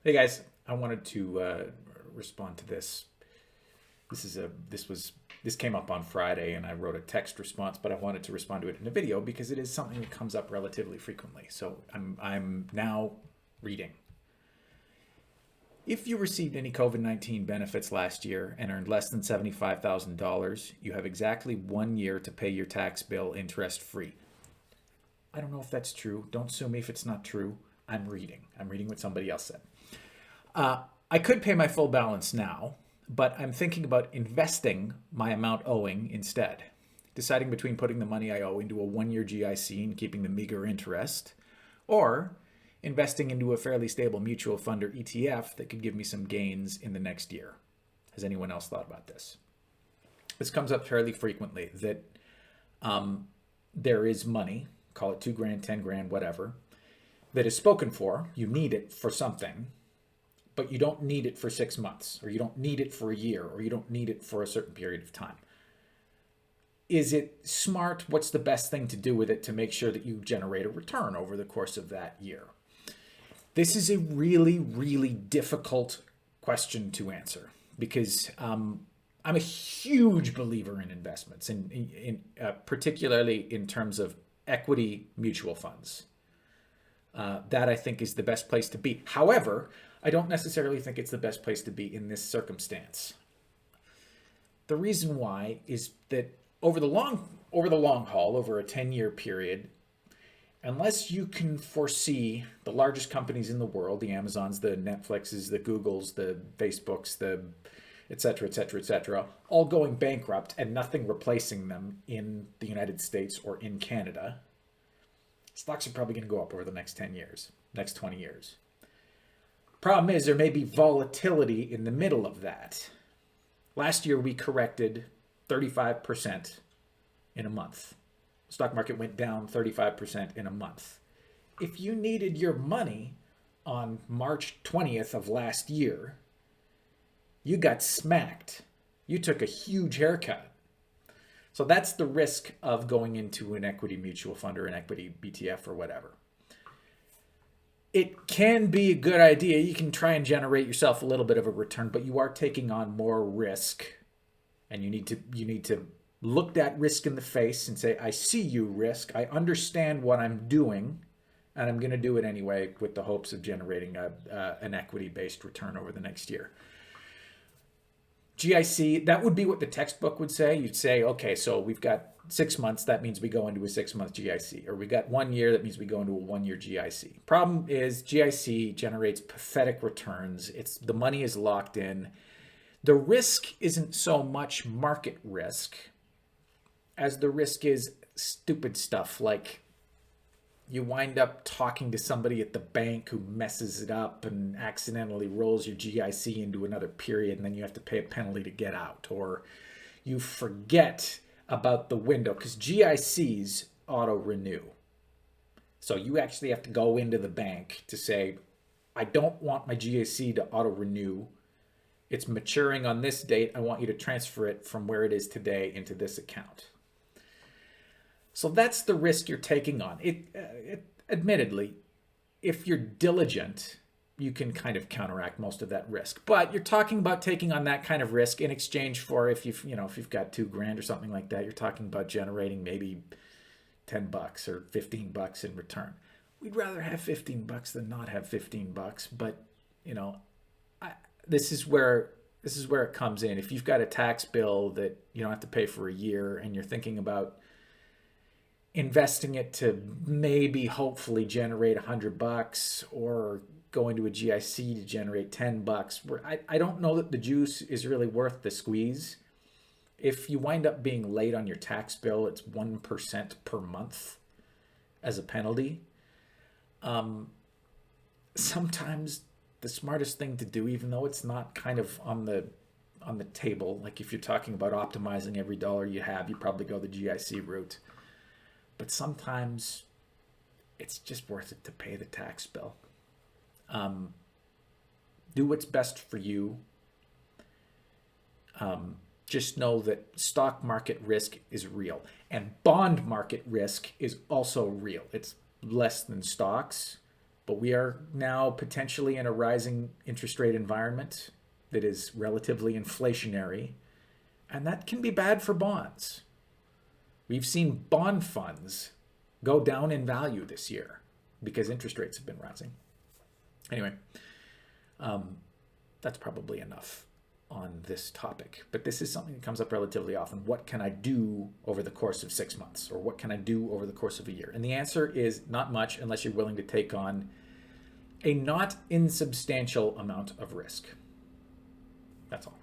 Hey guys, I wanted to respond to this. This came up on Friday, and I wrote a text response, but I wanted to respond to it in a video because it is something that comes up relatively frequently. So I'm now reading. If you received any COVID-19 benefits last year and earned less than $75,000, you have exactly 1 year to pay your tax bill interest free. I don't know if that's true. Don't sue me if it's not true. I'm reading. I'm reading what somebody else said. I could pay my full balance now, but I'm thinking about investing my amount owing instead. Deciding between putting the money I owe into a 1 year GIC and keeping the meager interest, or investing into a fairly stable mutual fund or ETF that could give me some gains in the next year. Has anyone else thought about this? This comes up fairly frequently that there is money, call it 2 grand, 10 grand, whatever, that is spoken for. You need it for something, but you don't need it for 6 months, or you don't need it for a year, or you don't need it for a certain period of time. Is it smart? What's the best thing to do with it to make sure that you generate a return over the course of that year? This is a really, really difficult question to answer because I'm a huge believer in investments, particularly in terms of equity mutual funds. That I think is the best place to be. However, I don't necessarily think it's the best place to be in this circumstance. The reason why is that over the long haul, over a 10-year period, unless you can foresee the largest companies in the world, the Amazons, the Netflixes, the Googles, the Facebooks, the et cetera, all going bankrupt and nothing replacing them in the United States or in Canada, stocks are probably going to go up over the next 10 years, next 20 years. Problem is, there may be volatility in the middle of that. Last year, we corrected 35% in a month. Stock market went down 35% in a month. If you needed your money on March 20th of last year, you got smacked. You took a huge haircut. So that's the risk of going into an equity mutual fund or an equity ETF or whatever. It can be a good idea. You can try and generate yourself a little bit of a return, but you are taking on more risk. And you need to look that risk in the face and say, I see you, risk. I understand what I'm doing, and I'm going to do it anyway with the hopes of generating an equity-based return over the next year. GIC, that would be what the textbook would say. You'd say, okay, so we've got 6 months. That means we go into a 6-month GIC. Or we got 1 year. That means we go into a 1 year GIC. Problem is GIC generates pathetic returns. The money is locked in. The risk isn't so much market risk as the risk is stupid stuff like you wind up talking to somebody at the bank who messes it up and accidentally rolls your GIC into another period, and then you have to pay a penalty to get out. Or you forget about the window because GICs auto-renew. So you actually have to go into the bank to say, I don't want my GIC to auto-renew. It's maturing on this date. I want you to transfer it from where it is today into this account. So that's the risk you're taking on. Admittedly, if you're diligent, you can kind of counteract most of that risk. But you're talking about taking on that kind of risk in exchange for if you've got 2 grand or something like that, you're talking about generating maybe $10 or $15 in return. We'd rather have $15 than not have $15, but this is where it comes in. If you've got a tax bill that you don't have to pay for a year and you're thinking about investing it to maybe hopefully generate $100 or go into a GIC to generate $10, I don't know that the juice is really worth the squeeze. If you wind up being late on your tax bill, it's 1% per month as a penalty. Sometimes the smartest thing to do, even though it's not kind of on the table, like if you're talking about optimizing every dollar you have, you probably go the GIC route. But sometimes it's just worth it to pay the tax bill. Do what's best for you. Just know that stock market risk is real, and bond market risk is also real. It's less than stocks, But we are now potentially in a rising interest rate environment that is relatively inflationary, and that can be bad for bonds. We've seen bond funds go down in value this year because interest rates have been rising. Anyway, that's probably enough on this topic, but this is something that comes up relatively often. What can I do over the course of 6 months, or what can I do over the course of a year? And the answer is not much unless you're willing to take on a not insubstantial amount of risk. That's all.